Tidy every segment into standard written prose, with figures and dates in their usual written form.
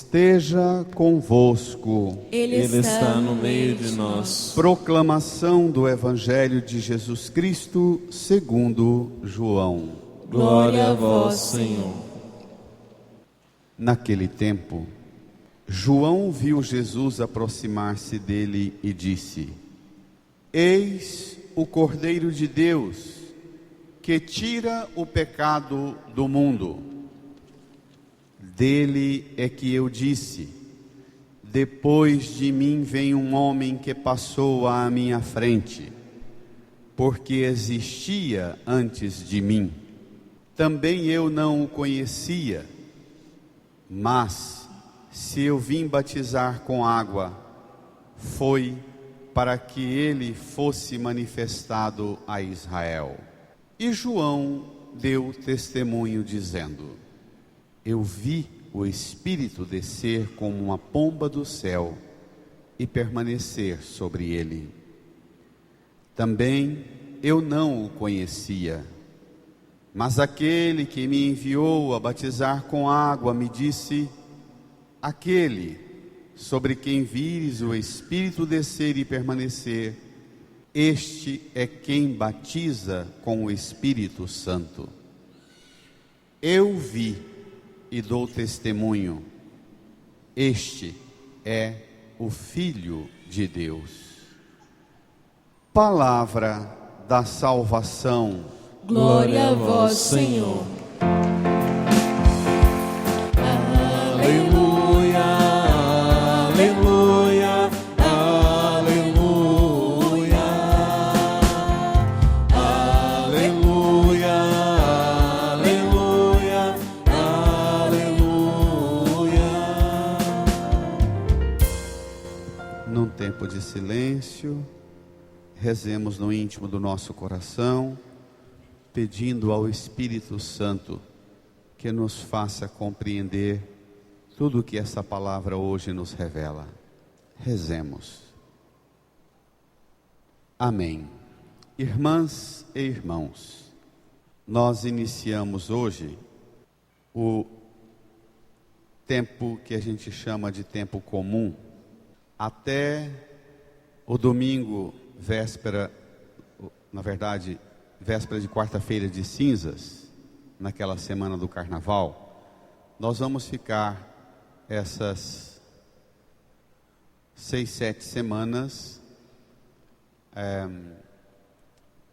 esteja convosco. Ele está no meio de nós. Proclamação do Evangelho de Jesus Cristo segundo João. Glória a vós, Senhor. Naquele tempo, João viu Jesus aproximar-se dele e disse: Eis o Cordeiro de Deus, que tira o pecado do mundo. Dele é que eu disse: depois de mim vem um homem que passou à minha frente, porque existia antes de mim. Também eu não o conhecia, mas se eu vim batizar com água, foi para que ele fosse manifestado a Israel. E João deu testemunho dizendo: eu vi o Espírito descer como uma pomba do céu e permanecer sobre ele. Também eu não o conhecia, mas aquele que me enviou a batizar com água me disse: aquele sobre quem vires o Espírito descer e permanecer, este é quem batiza com o Espírito Santo. Eu vi e dou testemunho: este é o Filho de Deus. Palavra da salvação. Glória a vós, Senhor. Aleluia, aleluia, aleluia, aleluia, aleluia, aleluia. Num tempo de silêncio, rezemos no íntimo do nosso coração, pedindo ao Espírito Santo que nos faça compreender tudo o que essa palavra hoje nos revela. Rezemos. Amém. Irmãs e irmãos, nós iniciamos hoje o tempo que a gente chama de tempo comum. Até o domingo, véspera de quarta-feira de cinzas, naquela semana do carnaval, nós vamos ficar essas 6, 7 semanas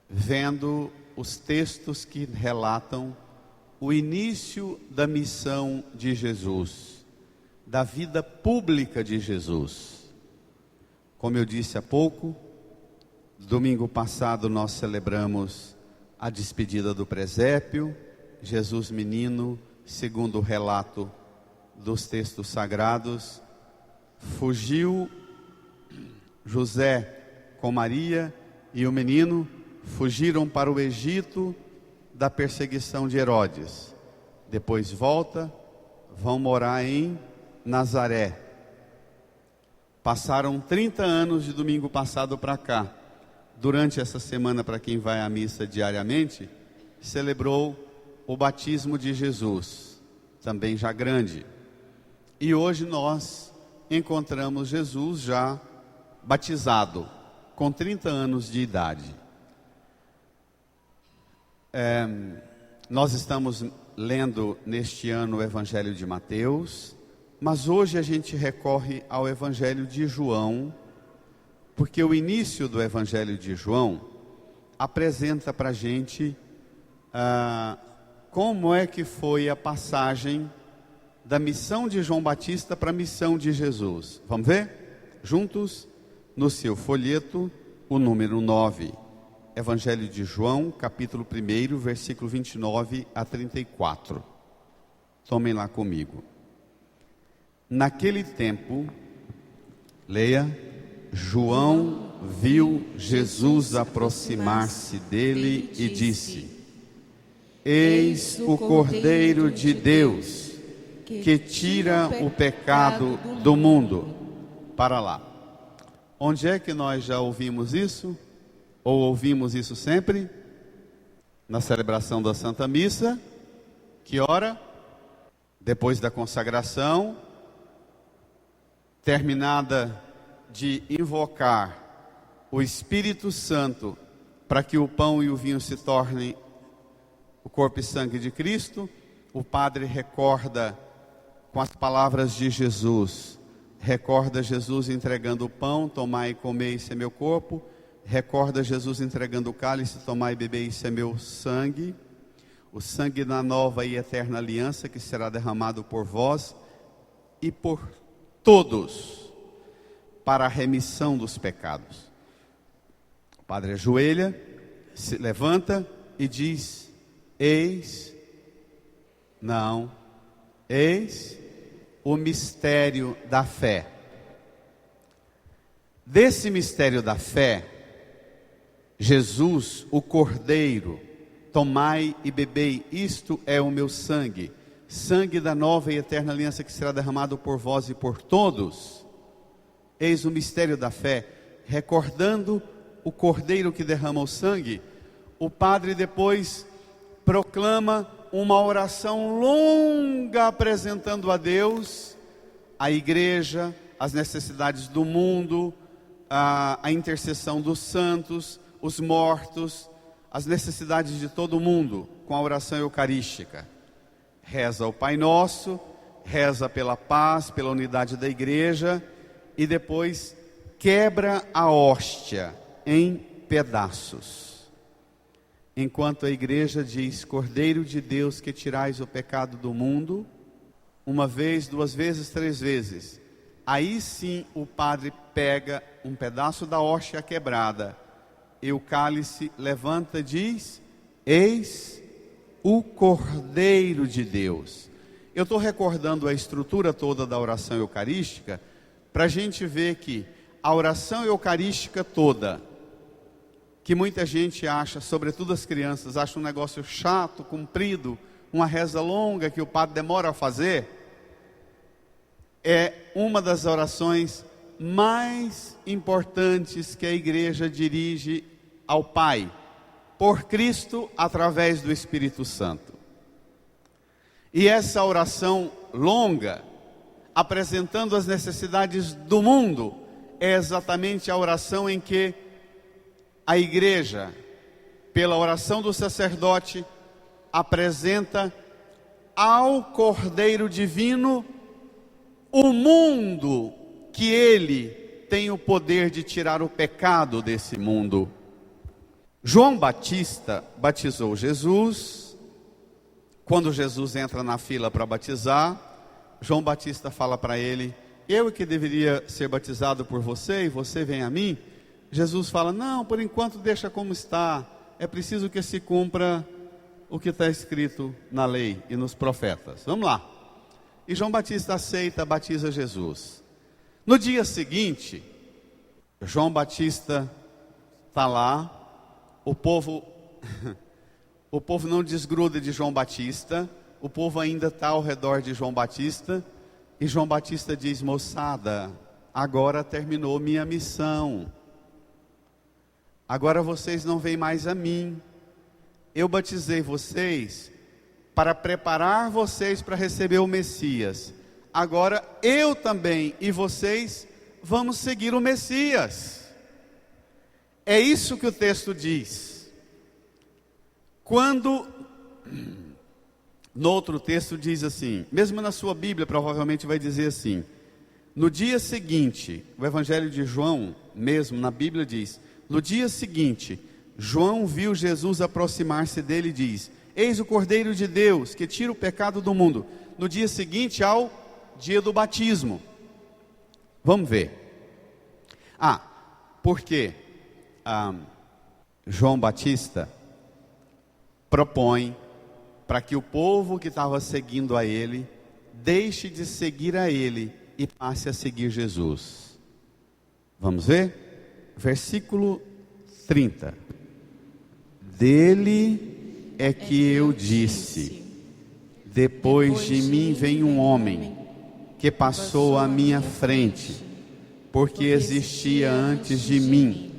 vendo os textos que relatam o início da missão de Jesus, da vida pública de Jesus. Como eu disse há pouco, domingo passado nós celebramos a despedida do presépio. Jesus menino, segundo o relato dos textos sagrados, fugiu. José com Maria e o menino fugiram para o Egito da perseguição de Herodes. Depois vão morar em Nazaré. Passaram 30 anos de domingo passado para cá. Durante essa semana, para quem vai à missa diariamente, celebrou o batismo de Jesus, também já grande. E hoje nós encontramos Jesus já batizado, com 30 anos de idade. Nós estamos lendo neste ano o Evangelho de Mateus, mas hoje a gente recorre ao Evangelho de João, porque o início do Evangelho de João apresenta para a gente como é que foi a passagem da missão de João Batista para a missão de Jesus. Vamos ver? Juntos, no seu folheto, o número 9. Evangelho de João, capítulo 1, versículo 29 a 34. Tomem lá comigo. Naquele tempo, leia: João viu Jesus aproximar-se dele e disse: Eis o Cordeiro de Deus, que tira o pecado do mundo. Para lá. Onde é que nós já ouvimos isso? Ou ouvimos isso sempre? Na celebração da Santa Missa. Que hora? Depois da consagração. terminada de invocar o Espírito Santo para que o pão e o vinho se tornem o corpo e sangue de Cristo, o padre recorda com as palavras de Jesus, recorda Jesus entregando o pão, tomai e comei, isso é meu corpo, recorda Jesus entregando o cálice, tomai e bebei, isso é meu sangue, o sangue da nova e eterna aliança que será derramado por vós e por todos, para a remissão dos pecados. O padre ajoelha, se levanta e diz: eis o mistério da fé. Desse mistério da fé, Jesus, o Cordeiro, tomai e bebei, isto é o meu sangue, sangue da nova e eterna aliança que será derramado por vós e por todos. Eis o mistério da fé, recordando o Cordeiro que derrama o sangue, o padre depois proclama uma oração longa apresentando a Deus, a igreja, as necessidades do mundo, a intercessão dos santos, os mortos, as necessidades de todo mundo, com a oração eucarística. Reza o Pai Nosso, reza pela paz, pela unidade da igreja, e depois quebra a hóstia em pedaços. Enquanto a igreja diz: Cordeiro de Deus que tirais o pecado do mundo, uma vez, duas vezes, três vezes, aí sim o padre pega um pedaço da hóstia quebrada, e o cálice levanta e diz: eis o Cordeiro de Deus. Eu estou recordando a estrutura toda da oração eucarística, para a gente ver que a oração eucarística toda, que muita gente acha, sobretudo as crianças, acha um negócio chato, comprido, uma reza longa que o padre demora a fazer, é uma das orações mais importantes que a igreja dirige ao Pai, por Cristo, através do Espírito Santo. E essa oração longa, apresentando as necessidades do mundo, é exatamente a oração em que a igreja, pela oração do sacerdote, apresenta ao Cordeiro Divino o mundo que ele tem o poder de tirar o pecado desse mundo. João Batista batizou Jesus. Quando Jesus entra na fila para batizar, João Batista fala para ele: eu que deveria ser batizado por você e você vem a mim? Jesus fala: não, por enquanto deixa como está, é preciso que se cumpra o que está escrito na lei e nos profetas. Vamos lá. E João Batista aceita, batiza Jesus. No dia seguinte, João Batista está lá, o povo não desgruda de João Batista, o povo ainda está ao redor de João Batista, e João Batista diz: moçada, agora terminou minha missão, agora vocês não vêm mais a mim, eu batizei vocês para preparar vocês para receber o Messias, agora eu também e vocês vamos seguir o Messias. É isso que o texto diz. Quando, no outro texto diz assim, mesmo na sua Bíblia provavelmente vai dizer assim: no dia seguinte, o Evangelho de João mesmo na Bíblia diz: no dia seguinte, João viu Jesus aproximar-se dele e diz: eis o Cordeiro de Deus que tira o pecado do mundo. No dia seguinte ao dia do batismo. Vamos ver. Porque João Batista propõe para que o povo que estava seguindo a ele deixe de seguir a ele e passe a seguir Jesus. Vamos ver? Versículo 30. Dele é que eu disse: depois de mim vem um homem que passou à minha frente, porque existia antes de mim.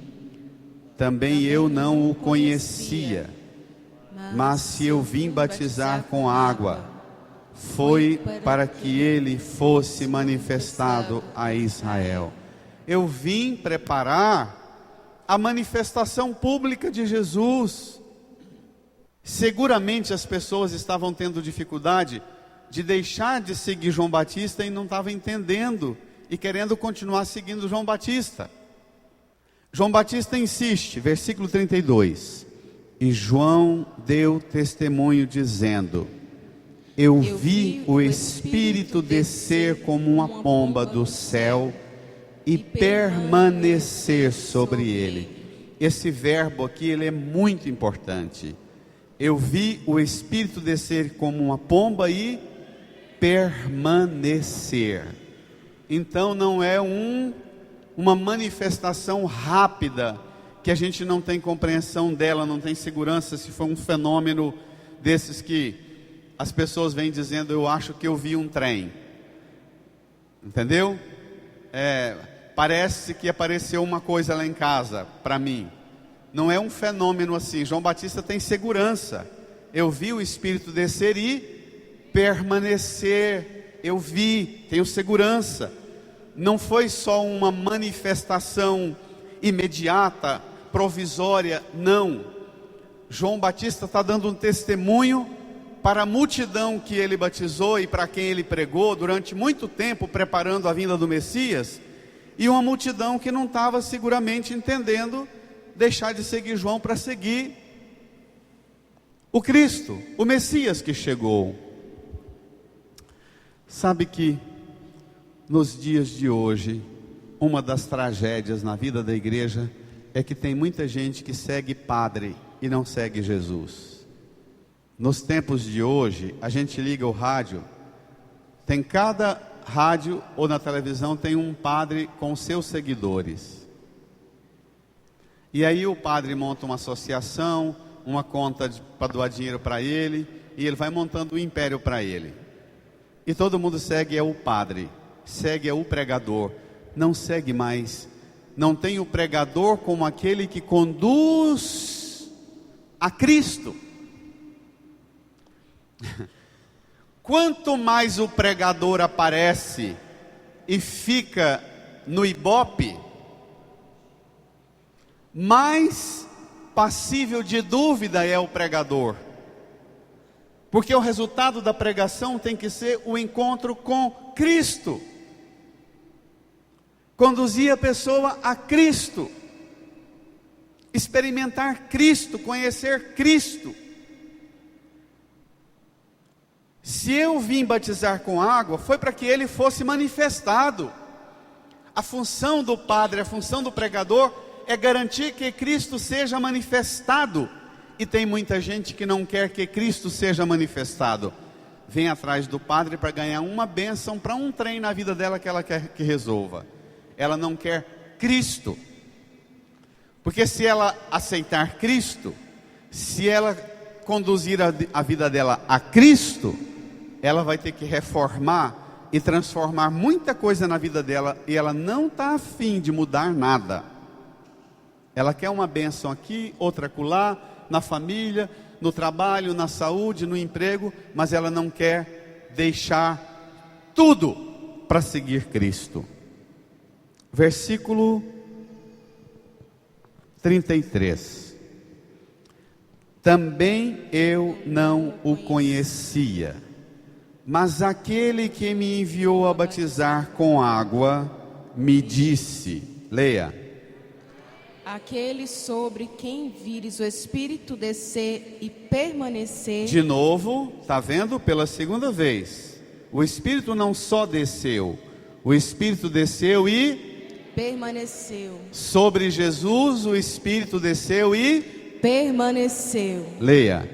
Também eu não o conhecia, mas se eu vim batizar com água, foi para que ele fosse manifestado a Israel. Eu vim preparar a manifestação pública de Jesus. Seguramente as pessoas estavam tendo dificuldade de deixar de seguir João Batista e não estavam entendendo e querendo continuar seguindo João Batista. João Batista insiste, versículo 32. E João deu testemunho dizendo: eu vi o Espírito descer como uma pomba do céu e permanecer sobre ele. Esse verbo aqui, ele é muito importante. Eu vi o Espírito descer como uma pomba e permanecer. Então não é uma manifestação rápida, que a gente não tem compreensão dela, não tem segurança se foi um fenômeno desses que as pessoas vêm dizendo: eu acho que eu vi um trem. Entendeu? Parece que apareceu uma coisa lá em casa, para mim. Não é um fenômeno assim. João Batista tem segurança. Eu vi o Espírito descer e permanecer. Eu vi, tenho segurança. Não foi só uma manifestação imediata, provisória, não. João Batista está dando um testemunho para a multidão que ele batizou e para quem ele pregou durante muito tempo, preparando a vinda do Messias, e uma multidão que não estava seguramente entendendo deixar de seguir João para seguir o Cristo, o Messias que chegou. Sabe que nos dias de hoje, uma das tragédias na vida da igreja é que tem muita gente que segue padre e não segue Jesus. Nos tempos de hoje, a gente liga o rádio, tem cada rádio ou na televisão tem um padre com seus seguidores. E aí o padre monta uma associação, uma conta para doar dinheiro para ele, e ele vai montando um império para ele. E todo mundo segue o padre, segue o pregador, não segue mais. Não tem o pregador como aquele que conduz a Cristo. Quanto mais o pregador aparece e fica no ibope, mais passível de dúvida é o pregador. Porque o resultado da pregação tem que ser o encontro com Cristo. Conduzir a pessoa a Cristo. Experimentar Cristo, conhecer Cristo. Se eu vim batizar com água, foi para que ele fosse manifestado. A função do padre, a função do pregador é garantir que Cristo seja manifestado. E tem muita gente que não quer que Cristo seja manifestado. Vem atrás do padre para ganhar uma bênção para um trem na vida dela que ela quer que resolva. Ela não quer Cristo. Porque se ela aceitar Cristo, se ela conduzir a vida dela a Cristo, ela vai ter que reformar e transformar muita coisa na vida dela, e ela não está afim de mudar nada. Ela quer uma bênção aqui, outra acolá, na família, no trabalho, na saúde, no emprego, mas ela não quer deixar tudo para seguir Cristo. Versículo 33. Também eu não o conhecia, mas aquele que me enviou a batizar com água me disse, leia: aquele sobre quem vires o Espírito descer e permanecer. De novo, está vendo? Pela segunda vez. O Espírito não só desceu, o Espírito desceu e permaneceu. Sobre Jesus o Espírito desceu e permaneceu. Leia: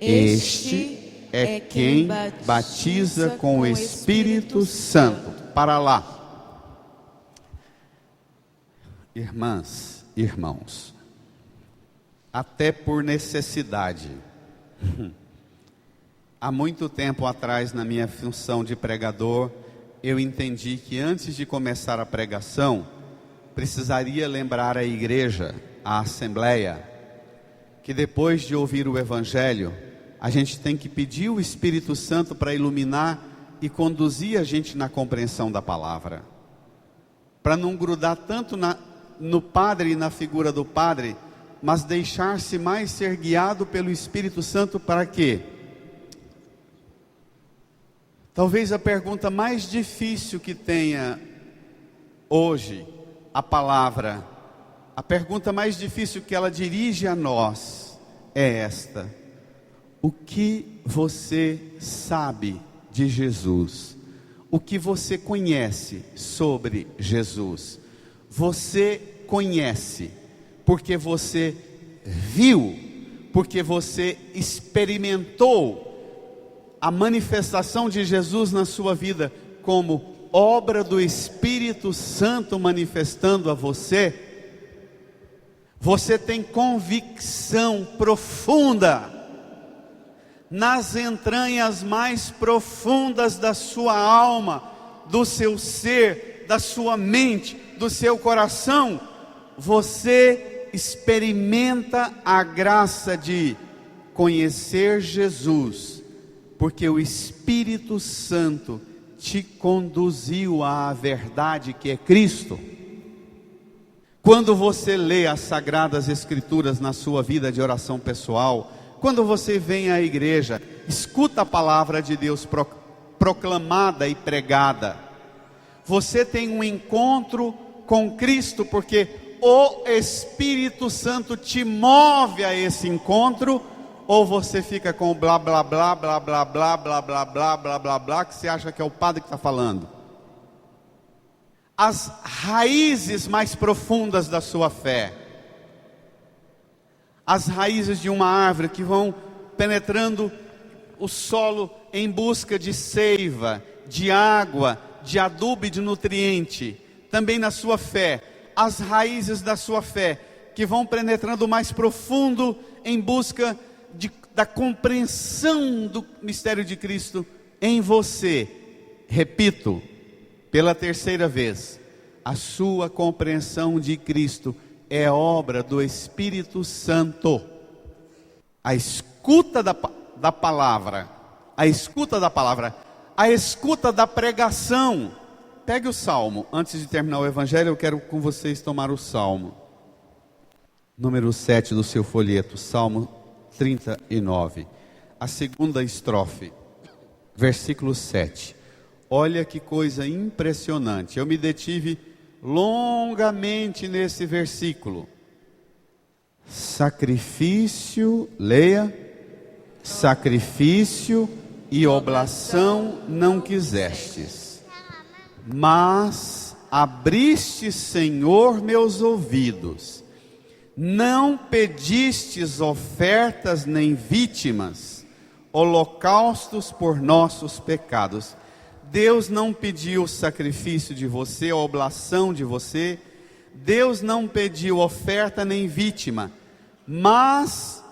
este é quem batiza com o Espírito Santo. Para lá. Irmãs, irmãos, até por necessidade, há muito tempo atrás, na minha função de pregador, eu entendi que antes de começar a pregação, precisaria lembrar a igreja, a assembleia, que depois de ouvir o Evangelho, a gente tem que pedir o Espírito Santo para iluminar e conduzir a gente na compreensão da palavra, para não grudar tanto no padre e na figura do padre, mas deixar-se mais ser guiado pelo Espírito Santo. Para quê? Talvez a pergunta mais difícil que tenha hoje a palavra, a pergunta mais difícil que ela dirige a nós é esta: o que você sabe de Jesus? O que você conhece sobre Jesus? Você conhece porque você viu, porque você experimentou a manifestação de Jesus na sua vida como obra do Espírito Santo manifestando a você. Você tem convicção profunda nas entranhas mais profundas da sua alma, do seu ser, da sua mente, do seu coração. Você experimenta a graça de conhecer Jesus, porque o Espírito Santo te conduziu à verdade que é Cristo. Quando você lê as Sagradas Escrituras na sua vida de oração pessoal, quando você vem à igreja, escuta a palavra de Deus proclamada e pregada, você tem um encontro com Cristo, porque o Espírito Santo te move a esse encontro. Ou você fica com o blá blá blá blá blá blá blá blá blá blá blá blá, que você acha que é o padre que está falando. As raízes mais profundas da sua fé, as raízes de uma árvore que vão penetrando o solo em busca de seiva, de água, de adubo e de nutriente. Também na sua fé, as raízes da sua fé que vão penetrando mais profundo em busca da compreensão do mistério de Cristo em você. Repito, pela terceira vez, a sua compreensão de Cristo é obra do Espírito Santo. A escuta da palavra, a escuta da palavra, a escuta da pregação. Pegue o Salmo. Antes de terminar o Evangelho, eu quero com vocês tomar o Salmo número 7 do seu folheto, Salmo 39, a segunda estrofe, versículo 7. Olha que coisa impressionante. Eu me detive longamente nesse versículo. Sacrifício, leia, sacrifício e oblação não quisestes, mas abriste, Senhor, meus ouvidos. Não pedistes ofertas nem vítimas, holocaustos por nossos pecados. Deus não pediu o sacrifício de você, a oblação de você. Deus não pediu oferta nem vítima, mas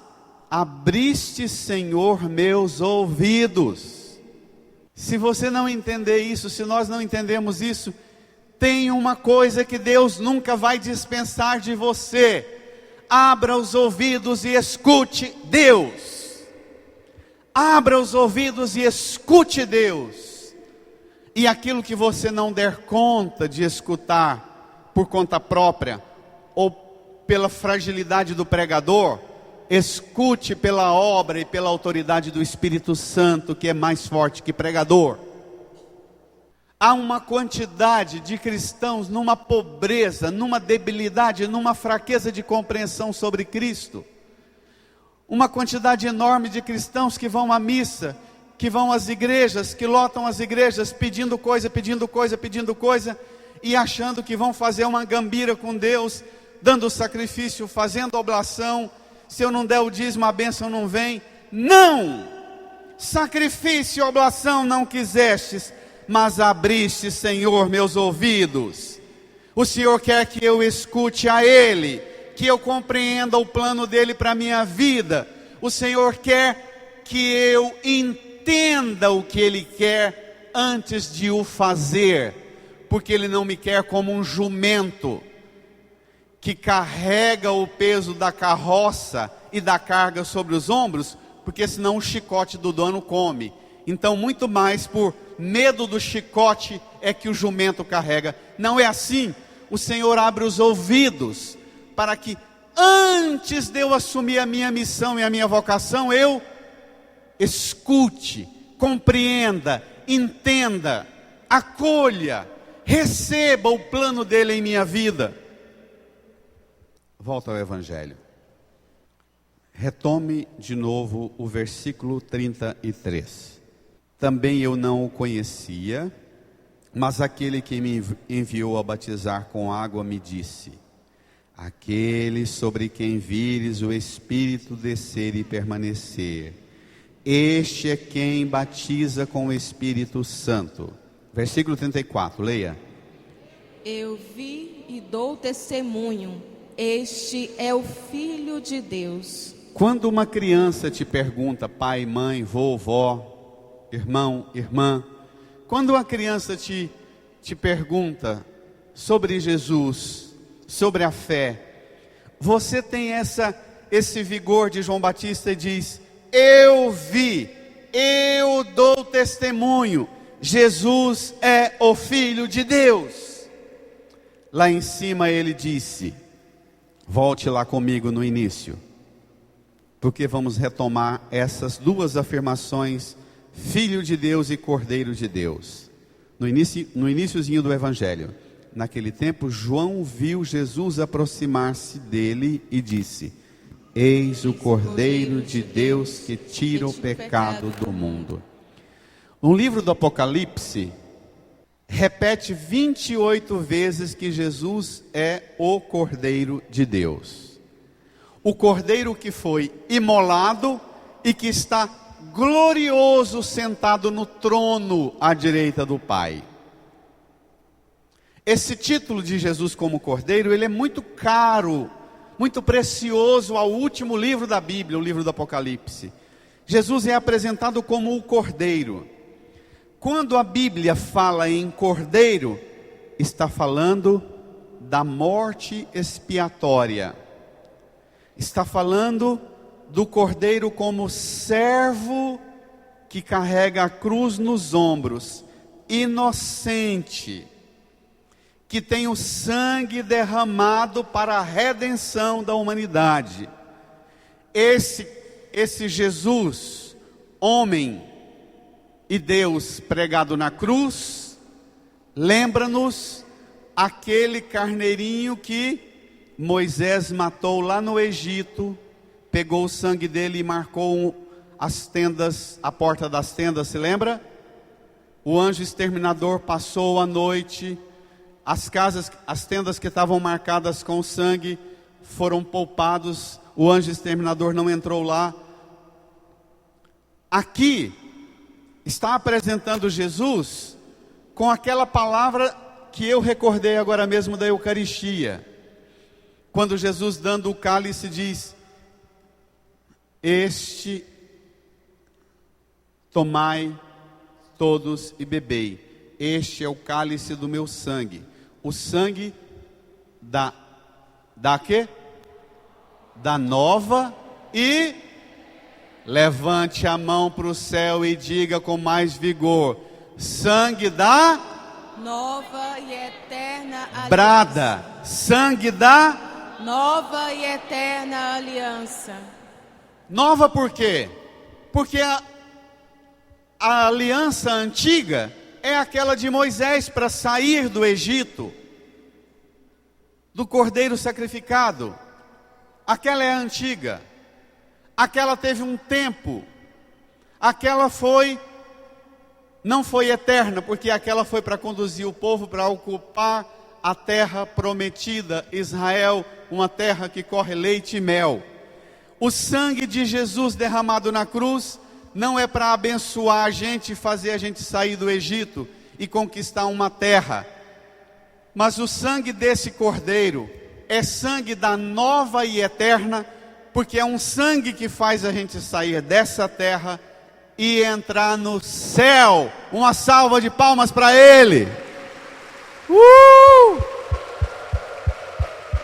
abriste, Senhor, meus ouvidos. Se você não entender isso, se nós não entendemos isso, tem uma coisa que Deus nunca vai dispensar de você: abra os ouvidos e escute Deus. Abra os ouvidos e escute Deus. E aquilo que você não der conta de escutar por conta própria, ou pela fragilidade do pregador, escute pela obra e pela autoridade do Espírito Santo, que é mais forte que pregador. Há uma quantidade de cristãos numa pobreza, numa debilidade, numa fraqueza de compreensão sobre Cristo. Uma quantidade enorme de cristãos que vão à missa, que vão às igrejas, que lotam as igrejas pedindo coisa, e achando que vão fazer uma gambira com Deus, dando sacrifício, fazendo oblação. Se eu não der o dízimo, a bênção não vem. Não! Sacrifício e oblação não quisestes, mas abriste, Senhor, meus ouvidos. O Senhor quer que eu escute a Ele, que eu compreenda o plano dEle para a minha vida. O Senhor quer que eu entenda o que Ele quer antes de o fazer, porque Ele não me quer como um jumento que carrega o peso da carroça e da carga sobre os ombros, porque senão o chicote do dono come. Então, muito mais por medo do chicote é que o jumento carrega. Não é assim. O Senhor abre os ouvidos para que antes de eu assumir a minha missão e a minha vocação, eu escute, compreenda, entenda, acolha, receba o plano dele em minha vida. Volta ao Evangelho. Retome de novo o versículo 33. Também eu não o conhecia, mas aquele que me enviou a batizar com água me disse: aquele sobre quem vires o Espírito descer e permanecer, este é quem batiza com o Espírito Santo. Versículo 34, leia. Eu vi e dou testemunho, este é o Filho de Deus. Quando uma criança te pergunta, pai, mãe, vovó, irmão, irmã, quando uma criança te pergunta sobre Jesus, sobre a fé, você tem esse vigor de João Batista e diz: eu vi, eu dou testemunho, Jesus é o Filho de Deus. Lá em cima ele disse, volte lá comigo no início, porque vamos retomar essas duas afirmações, Filho de Deus e Cordeiro de Deus. No iniciozinho do Evangelho, naquele tempo, João viu Jesus aproximar-se dele e disse: eis o Cordeiro de Deus que tira o pecado do mundo. No livro do Apocalipse, repete 28 vezes que Jesus é o Cordeiro de Deus. O Cordeiro que foi imolado e que está glorioso sentado no trono à direita do Pai. Esse título de Jesus como Cordeiro, ele é muito caro, muito precioso ao último livro da Bíblia, o livro do Apocalipse. Jesus é apresentado como o Cordeiro. Quando a Bíblia fala em Cordeiro, está falando da morte expiatória. Está falando do Cordeiro como servo que carrega a cruz nos ombros, inocente, que tem o sangue derramado para a redenção da humanidade. Esse Jesus, homem e Deus pregado na cruz, lembra-nos aquele carneirinho que Moisés matou lá no Egito, pegou o sangue dele e marcou as tendas, a porta das tendas, se lembra? O anjo exterminador passou a noite, as tendas que estavam marcadas com sangue foram poupados, o anjo exterminador não entrou lá. Aqui está apresentando Jesus com aquela palavra que eu recordei agora mesmo da Eucaristia, quando Jesus, dando o cálice, diz: este tomai todos e bebei, este é o cálice do meu sangue, o sangue da quê? Da nova, e levante a mão para o céu e diga com mais vigor: sangue da Nova e eterna aliança. Brada, sangue da Nova e eterna aliança. nova. Por quê? Porque a aliança antiga é aquela de Moisés para sair do Egito, do cordeiro sacrificado. Aquela é a antiga. Aquela teve um tempo. Aquela não foi eterna, porque aquela foi para conduzir o povo para ocupar a terra prometida, Israel, uma terra que corre leite e mel. O sangue de Jesus derramado na cruz não é para abençoar a gente e fazer a gente sair do Egito e conquistar uma terra, mas o sangue desse cordeiro é sangue da nova e eterna, porque é um sangue que faz a gente sair dessa terra e entrar no céu. Uma salva de palmas para ele.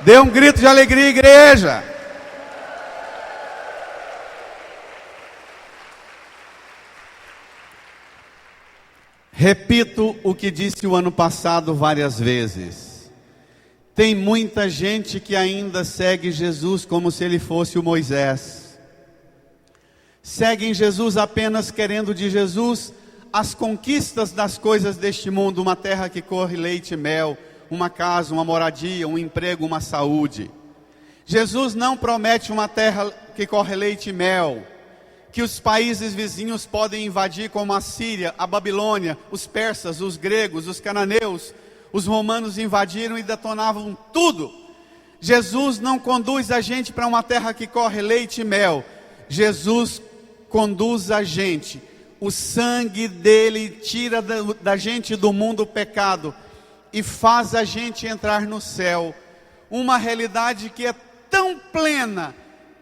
Dê um grito de alegria, igreja. Repito o que disse o ano passado várias vezes. Tem muita gente que ainda segue Jesus como se ele fosse o Moisés. Seguem Jesus apenas querendo de Jesus as conquistas das coisas deste mundo, uma terra que corre leite e mel, uma casa, uma moradia, um emprego, uma saúde. Jesus não promete uma terra que corre leite e mel, que os países vizinhos podem invadir, como a Síria, a Babilônia, os persas, os gregos, os cananeus, os romanos invadiram e detonavam tudo. Jesus não conduz a gente para uma terra que corre leite e mel. Jesus conduz a gente, o sangue dele tira da gente do mundo o pecado e faz a gente entrar no céu. Uma realidade que é tão plena,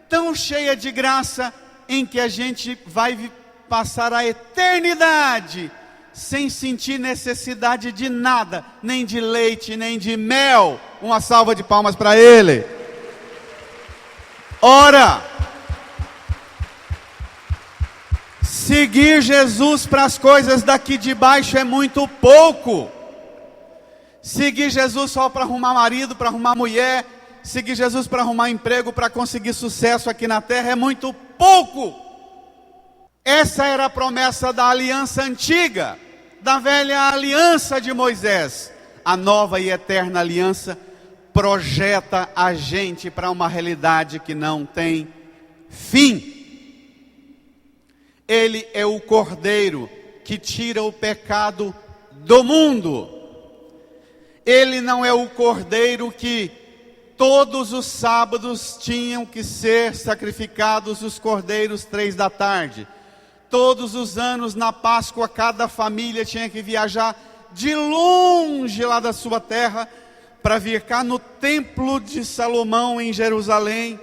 tão cheia de graça, em que a gente vai passar a eternidade sem sentir necessidade de nada, nem de leite, nem de mel. Uma salva de palmas para ele. Ora, seguir Jesus para as coisas daqui de baixo é muito pouco. Seguir Jesus só para arrumar marido, para arrumar mulher, seguir Jesus para arrumar emprego, para conseguir sucesso aqui na terra é muito pouco. Essa era a promessa da aliança antiga, da velha aliança de Moisés. A nova e eterna aliança projeta a gente para uma realidade que não tem fim. Ele é o Cordeiro que tira o pecado do mundo. Ele não é o Cordeiro que todos os sábados tinham que ser sacrificados os cordeiros 3 da tarde. Todos os anos na Páscoa cada família tinha que viajar de longe lá da sua terra para vir cá no templo de Salomão em Jerusalém,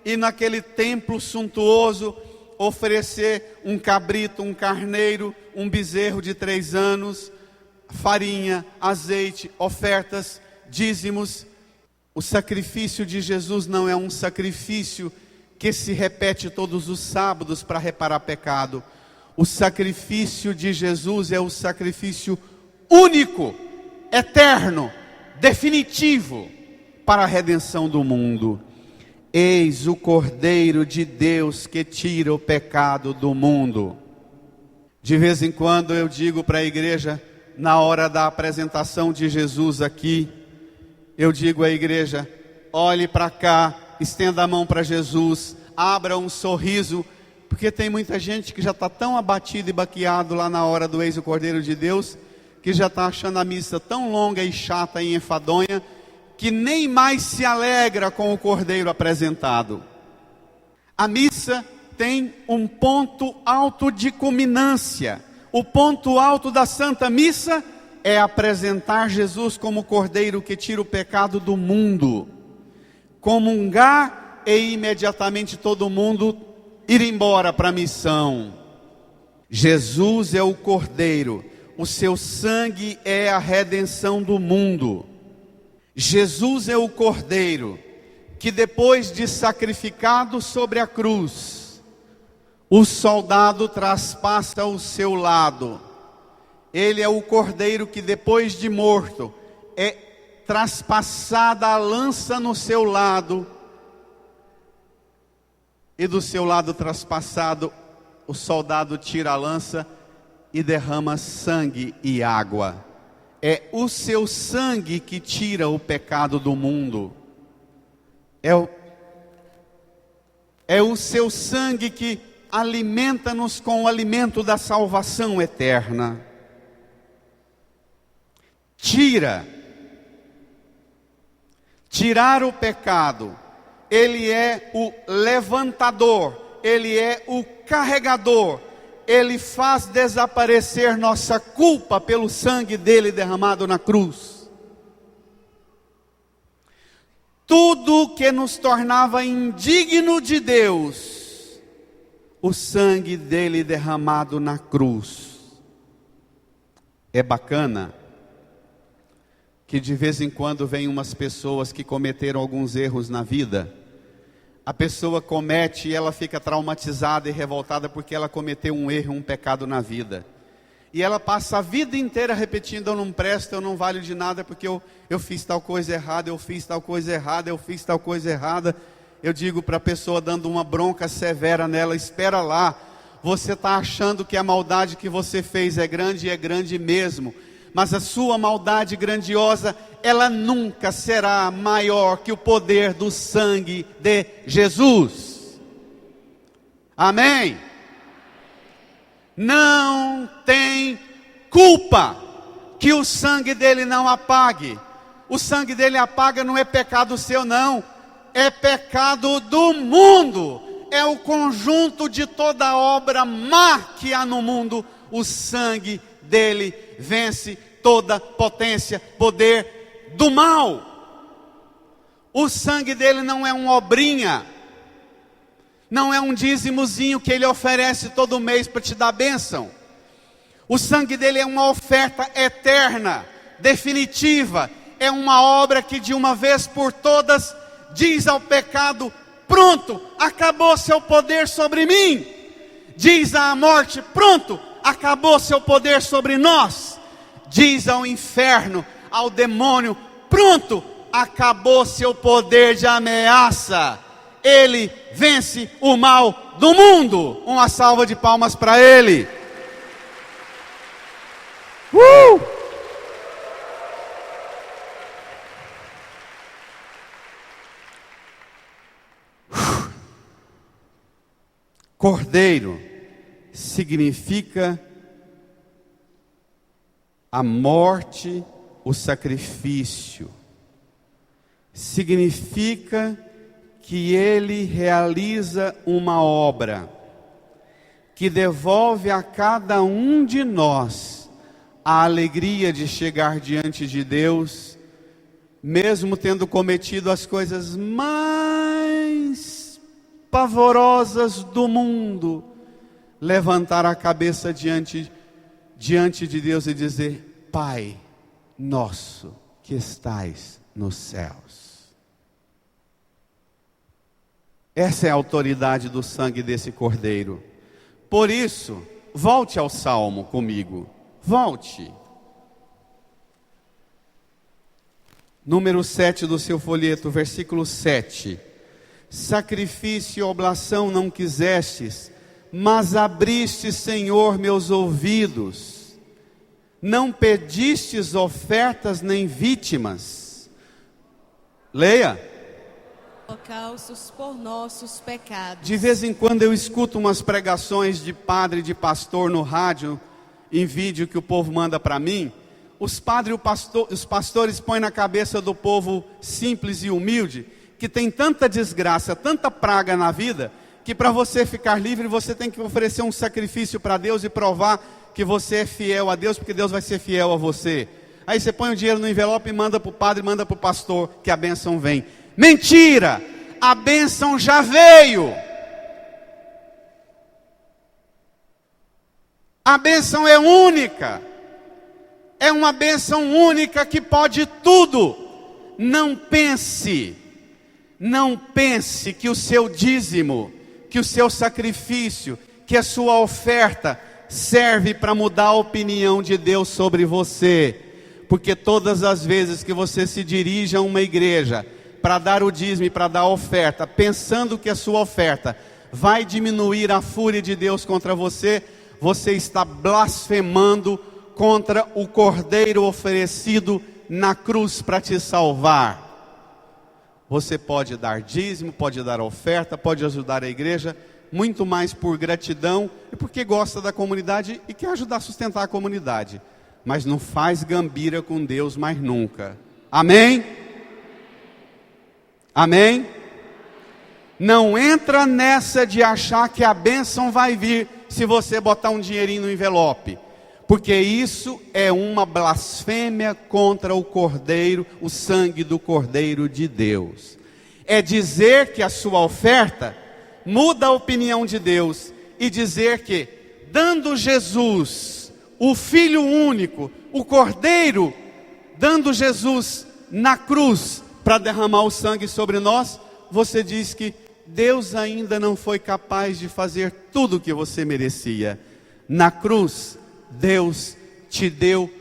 e naquele templo suntuoso oferecer um cabrito, um carneiro, um bezerro de 3 anos, farinha, azeite, ofertas, dízimos. O sacrifício de Jesus não é um sacrifício que se repete todos os sábados para reparar pecado. O sacrifício de Jesus é o sacrifício único, eterno, definitivo para a redenção do mundo. Eis o Cordeiro de Deus que tira o pecado do mundo. De vez em quando eu digo para a igreja, na hora da apresentação de Jesus aqui, eu digo à igreja: olhe para cá, estenda a mão para Jesus, abra um sorriso, porque tem muita gente que já está tão abatido e baqueado lá na hora do eis o Cordeiro de Deus, que já está achando a missa tão longa e chata e enfadonha, que nem mais se alegra com o Cordeiro apresentado. A missa tem um ponto alto de culminância. O ponto alto da Santa Missa é apresentar Jesus como Cordeiro que tira o pecado do mundo. Comungar e imediatamente todo mundo ir embora para a missão. Jesus é o Cordeiro, o seu sangue é a redenção do mundo. Jesus é o Cordeiro que depois de sacrificado sobre a cruz, o soldado traspassa o seu lado. Ele é o Cordeiro que depois de morto é traspassada a lança no seu lado, e do seu lado traspassado o soldado tira a lança e derrama sangue e água. É o seu sangue que tira o pecado do mundo. É o seu sangue que alimenta-nos com o alimento da salvação eterna. Tirar o pecado. Ele é o levantador, ele é o carregador. Ele faz desaparecer nossa culpa pelo sangue dele derramado na cruz. Tudo que nos tornava indigno de Deus, o sangue dele derramado na cruz. É bacana que de vez em quando vem umas pessoas que cometeram alguns erros na vida. A pessoa comete e ela fica traumatizada e revoltada porque ela cometeu um erro, um pecado na vida. E ela passa a vida inteira repetindo: eu não presto, eu não valho de nada, porque eu fiz tal coisa errada, eu fiz tal coisa errada, eu fiz tal coisa errada. Eu digo para a pessoa, dando uma bronca severa nela: espera lá, você está achando que a maldade que você fez é grande, e é grande mesmo. Mas a sua maldade grandiosa, ela nunca será maior que o poder do sangue de Jesus. Amém? Não tem culpa que o sangue dele não apague. O sangue dele apaga, não é pecado seu não, é pecado do mundo. É o conjunto de toda obra má que há no mundo. O sangue dele vence toda potência, poder do mal. O sangue dele não é uma obrinha, não é um dízimozinho que ele oferece todo mês para te dar bênção. O sangue dele é uma oferta eterna, definitiva. É uma obra que de uma vez por todas diz ao pecado: pronto, acabou seu poder sobre mim. Diz à morte: pronto, acabou seu poder sobre nós. Diz ao inferno, ao demônio: pronto, acabou seu poder de ameaça. Ele vence o mal do mundo. Uma salva de palmas para ele. Cordeiro significa a morte, o sacrifício. Significa que ele realiza uma obra que devolve a cada um de nós a alegria de chegar diante de Deus, mesmo tendo cometido as coisas mais pavorosas do mundo. Levantar a cabeça diante de Deus e dizer: Pai nosso que estais nos céus. Essa é a autoridade do sangue desse cordeiro. Por isso, volte ao Salmo comigo. Volte. Número 7 do seu folheto, versículo 7. Sacrifício e oblação não quisestes, mas abriste, Senhor, meus ouvidos. Não pedistes ofertas nem vítimas. Leia. Holocaustos por nossos pecados. De vez em quando eu escuto umas pregações de padre, de pastor no rádio, em vídeo que o povo manda para mim. Os pastores põem na cabeça do povo simples e humilde que tem tanta desgraça, tanta praga na vida, que para você ficar livre você tem que oferecer um sacrifício para Deus e provar que você é fiel a Deus, porque Deus vai ser fiel a você. Aí você põe o dinheiro no envelope e manda para o padre, manda para o pastor, que a bênção vem. Mentira! A bênção já veio. A bênção é única. É uma bênção única que pode tudo. Não pense que o seu dízimo, que o seu sacrifício, que a sua oferta serve para mudar a opinião de Deus sobre você. Porque todas as vezes que você se dirige a uma igreja para dar o dízimo e para dar a oferta, pensando que a sua oferta vai diminuir a fúria de Deus contra você, você está blasfemando contra o cordeiro oferecido na cruz para te salvar. Você pode dar dízimo, pode dar oferta, pode ajudar a igreja, muito mais por gratidão e porque gosta da comunidade e quer ajudar a sustentar a comunidade. Mas não faz gambira com Deus mais nunca. Amém? Amém? Não entra nessa de achar que a bênção vai vir se você botar um dinheirinho no envelope. Porque isso é uma blasfêmia contra o Cordeiro, o sangue do Cordeiro de Deus. É dizer que a sua oferta muda a opinião de Deus e dizer que, dando Jesus, o Filho único, o Cordeiro, dando Jesus na cruz para derramar o sangue sobre nós, você diz que Deus ainda não foi capaz de fazer tudo o que você merecia. Na cruz, Deus te deu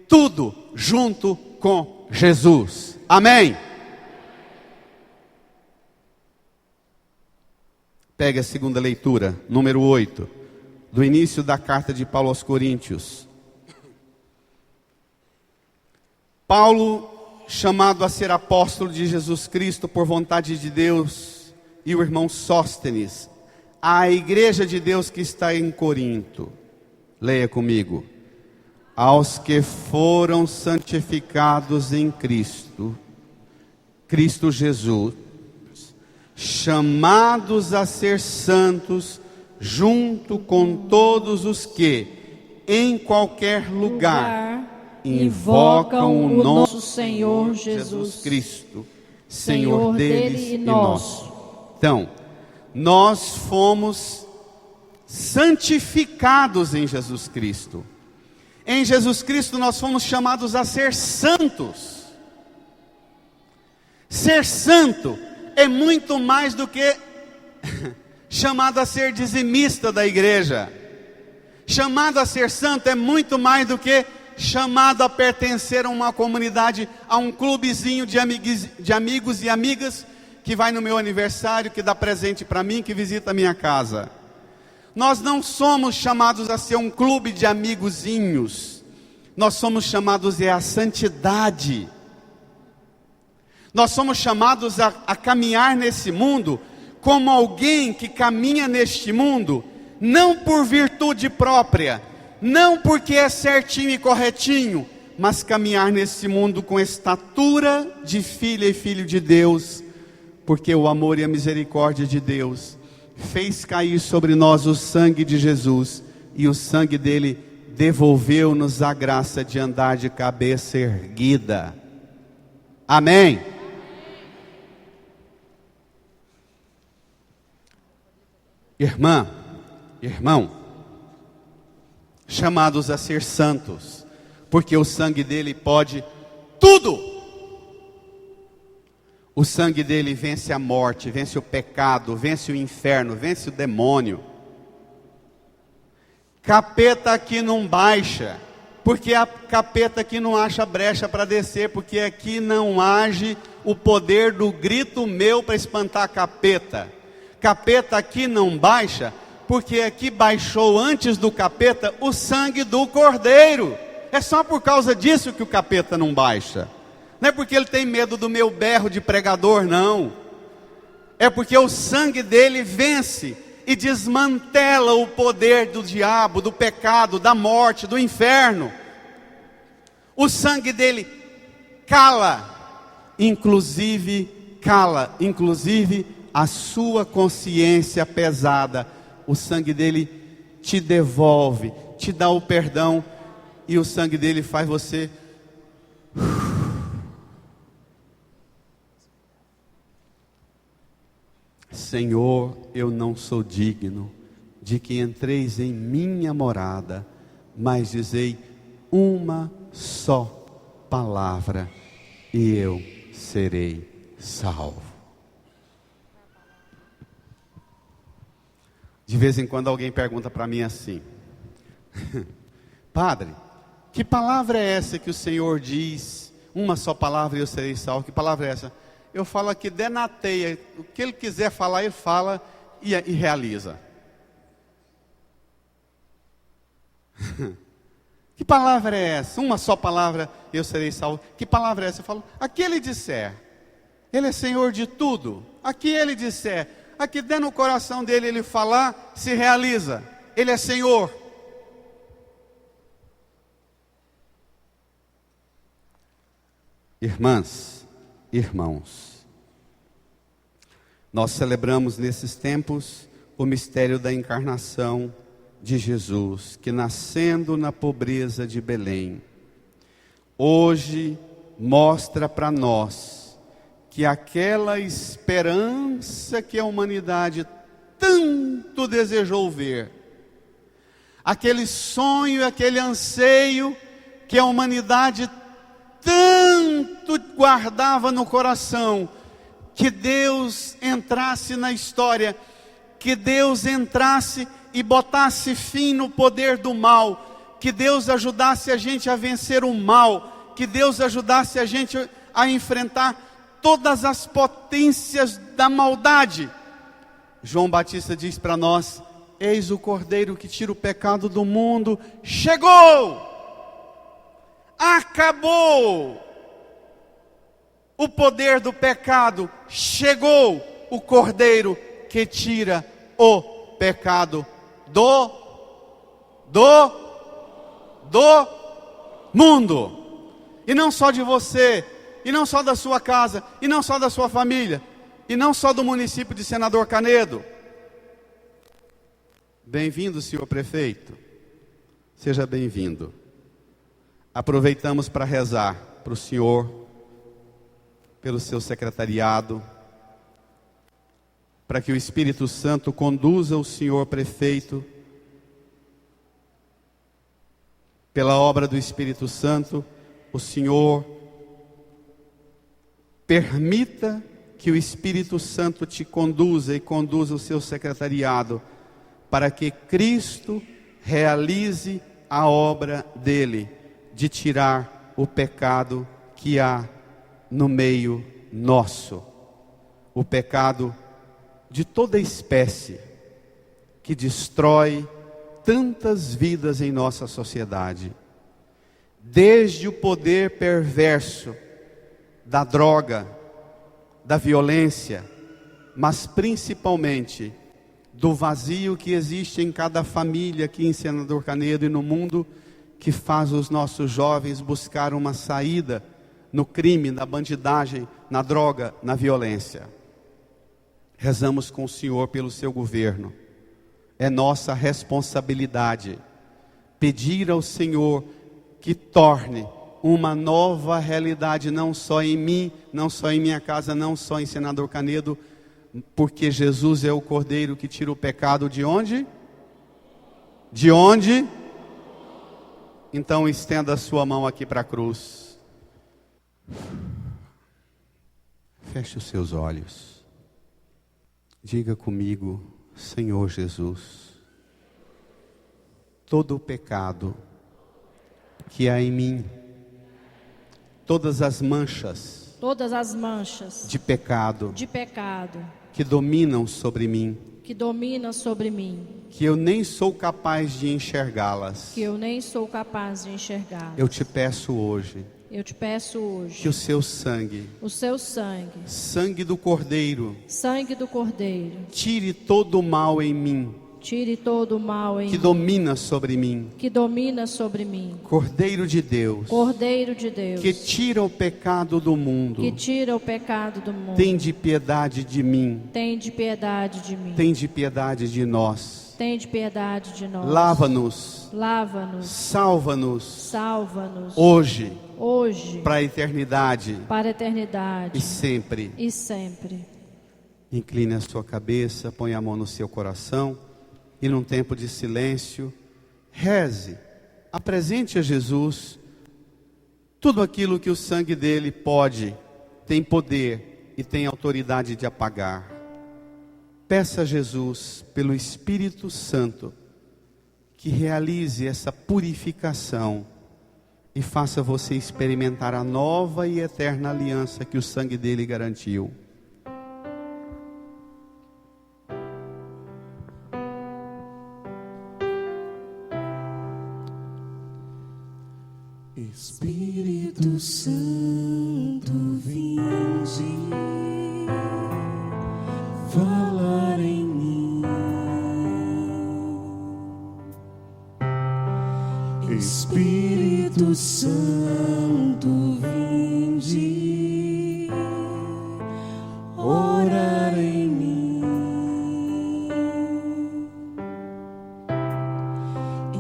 tudo junto com Jesus. Amém? Pegue a segunda leitura, número 8, do início da carta de Paulo aos Coríntios. Paulo, chamado a ser apóstolo de Jesus Cristo por vontade de Deus, e o irmão Sóstenes, à igreja de Deus que está em Corinto. Leia comigo. Aos que foram santificados em Cristo, Cristo Jesus, chamados a ser santos, junto com todos os que, em qualquer lugar, invocam o nosso Senhor Jesus Cristo, Senhor deles e nosso. Então, nós fomos santificados em Jesus Cristo. Em Jesus Cristo nós fomos chamados a ser santos. Ser santo é muito mais do que chamado a ser dizimista da igreja. Chamado a ser santo é muito mais do que chamado a pertencer a uma comunidade, a um clubezinho de amigos e amigas que vai no meu aniversário, que dá presente para mim, que visita a minha casa. Nós não somos chamados a ser um clube de amigozinhos. Nós somos chamados à santidade. Nós somos chamados a caminhar nesse mundo como alguém que caminha neste mundo, não por virtude própria, não porque é certinho e corretinho, mas caminhar nesse mundo com estatura de filha e filho de Deus, porque o amor e a misericórdia de Deus fez cair sobre nós o sangue de Jesus, e o sangue dele devolveu-nos a graça de andar de cabeça erguida. Amém? Irmã, irmão, chamados a ser santos, porque o sangue dele pode tudo. O sangue dele vence a morte, vence o pecado, vence o inferno, vence o demônio. Capeta aqui não baixa, porque a capeta aqui não acha brecha para descer, porque aqui não age o poder do grito meu para espantar a capeta. Capeta aqui não baixa, porque aqui baixou antes do capeta o sangue do Cordeiro. É só por causa disso que o capeta não baixa. Não é porque ele tem medo do meu berro de pregador, não. É porque o sangue dele vence e desmantela o poder do diabo, do pecado, da morte, do inferno. O sangue dele cala, inclusive a sua consciência pesada. O sangue dele te devolve, te dá o perdão, e o sangue dele faz você... Senhor, eu não sou digno de que entreis em minha morada, mas dizei uma só palavra e eu serei salvo. De vez em quando alguém pergunta para mim assim: Padre, que palavra é essa que o Senhor diz, uma só palavra e eu serei salvo? Que palavra é essa? Eu falo aqui, denateia, o que ele quiser falar, ele fala e realiza. Que palavra é essa? Uma só palavra, eu serei salvo. Que palavra é essa? Eu falo, aqui ele disser, ele é Senhor de tudo. Aqui ele disser, aqui dentro do coração dele ele falar, se realiza. Ele é Senhor. Irmãs, irmãos, nós celebramos nesses tempos o mistério da encarnação de Jesus, que nascendo na pobreza de Belém, hoje mostra para nós que aquela esperança que a humanidade tanto desejou ver, aquele sonho, aquele anseio que a humanidade tanto guardava no coração, que Deus entrasse na história, que Deus entrasse e botasse fim no poder do mal, que Deus ajudasse a gente a vencer o mal, que Deus ajudasse a gente a enfrentar todas as potências da maldade. João Batista diz para nós: eis o Cordeiro que tira o pecado do mundo, chegou, acabou o poder do pecado, chegou o Cordeiro que tira o pecado do mundo. E não só de você, e não só da sua casa, e não só da sua família, e não só do município de Senador Canedo. Bem-vindo, senhor prefeito. Seja bem-vindo. Aproveitamos para rezar para o senhor, pelo seu secretariado, para que o Espírito Santo conduza o senhor prefeito, pela obra do Espírito Santo, o Senhor permita que o Espírito Santo te conduza e conduza o seu secretariado, para que Cristo realize a obra dele, de tirar o pecado que há no meio nosso, o pecado de toda espécie, que destrói tantas vidas em nossa sociedade, desde o poder perverso da droga, da violência, mas principalmente do vazio que existe em cada família aqui em Senador Canedo e no mundo, que faz os nossos jovens buscar uma saída no crime, na bandidagem, na droga, na violência. Rezamos com o Senhor pelo seu governo. É nossa responsabilidade pedir ao Senhor que torne uma nova realidade, não só em mim, não só em minha casa, não só em Senador Canedo, porque Jesus é o Cordeiro que tira o pecado de onde? De onde? Então estenda a sua mão aqui para a cruz. Feche os seus olhos. Diga comigo: Senhor Jesus, todo o pecado que há em mim, todas as manchas de pecado que dominam sobre mim, que eu nem sou capaz de enxergá-las, eu te peço hoje que o seu sangue, sangue do Cordeiro, tire todo o mal em mim, que domina sobre mim, Cordeiro de Deus, que tira o pecado do mundo, tende piedade de mim, tende piedade de nós, lava-nos, salva-nos, hoje, para a eternidade, e sempre. Incline a sua cabeça, põe a mão no seu coração, e num tempo de silêncio, reze, apresente a Jesus tudo aquilo que o sangue dele pode, tem poder e tem autoridade de apagar. Peça a Jesus, pelo Espírito Santo, que realize essa purificação e faça você experimentar a nova e eterna aliança que o sangue dele garantiu. Espírito Santo, vinde falar em mim. Espírito Santo, vinde orar em mim.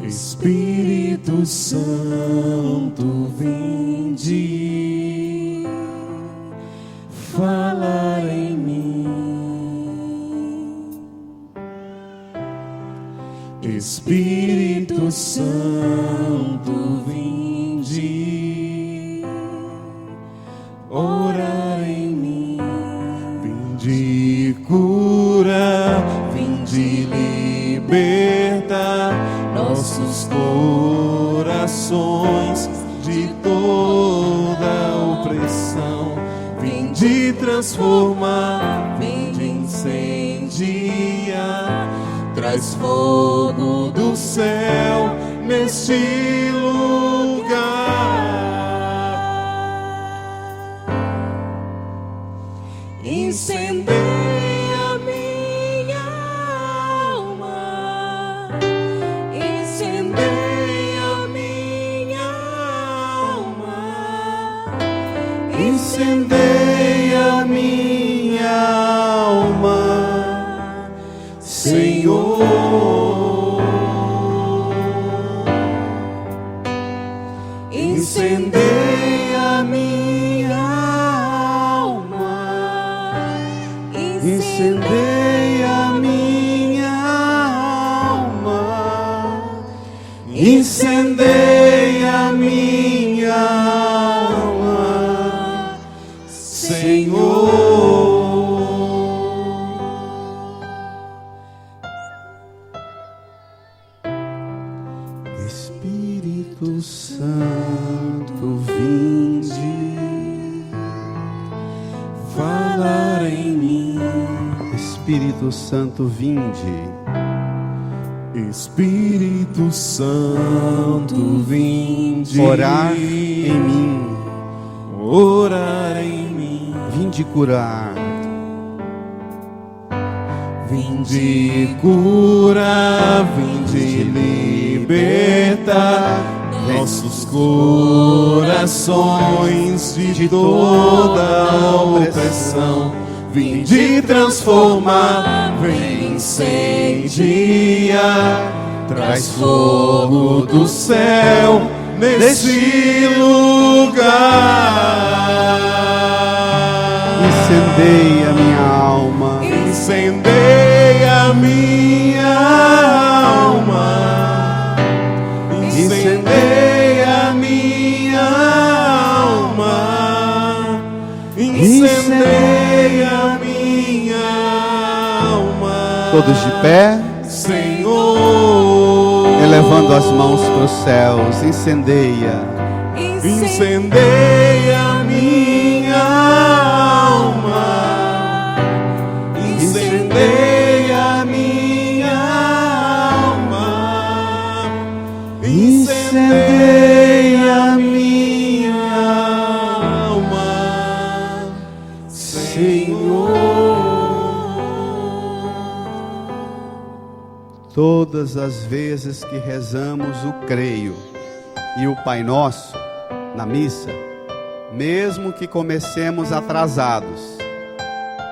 Espírito Santo, vinde falar em mim. Espírito Santo, vinde orar em mim. Vinde cura, vinde liberta nossos corações. corações de toda opressão. Vinde transformar, vinde incendiar, traz fogo do céu neste lugar. Incendeia minha alma, incendeia minha alma, Incendeia minha alma, Senhor. Incendeia minha alma, Incendeia minha alma, incendeia minha alma, Senhor. Espírito Santo, vinde Falar em mim, Espírito Santo, vinde Espírito Santo, vinde orar em mim, orar em mim, vinde curar, vinde curar, vinde libertar nossos corações de toda opressão. Vinde transformar, vem incendiar, traz fogo do céu nesse lugar. incendeia minha alma, Incendeia minha alma, incendeia minha alma, incendeia minha alma. todos de pé, Senhor, elevando as mãos para os céus, incendeia, incendeia minha alma, incendeia minha alma, incendeia minha alma, Senhor. todas as vezes que rezamos o creio e o Pai Nosso na missa, mesmo que comecemos atrasados,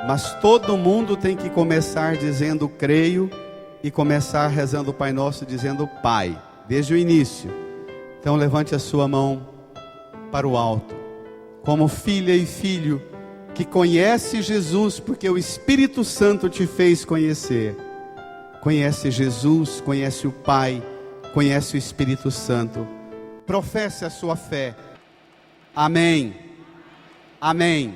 mas todo mundo tem que começar dizendo creio e começar rezando o Pai Nosso dizendo Pai, desde o início. Então levante a sua mão para o alto, como filha e filho que conhece Jesus, porque o Espírito Santo te fez conhecer. Conhece Jesus, conhece o Pai, conhece o Espírito Santo. Professe a sua fé. Amém. Amém.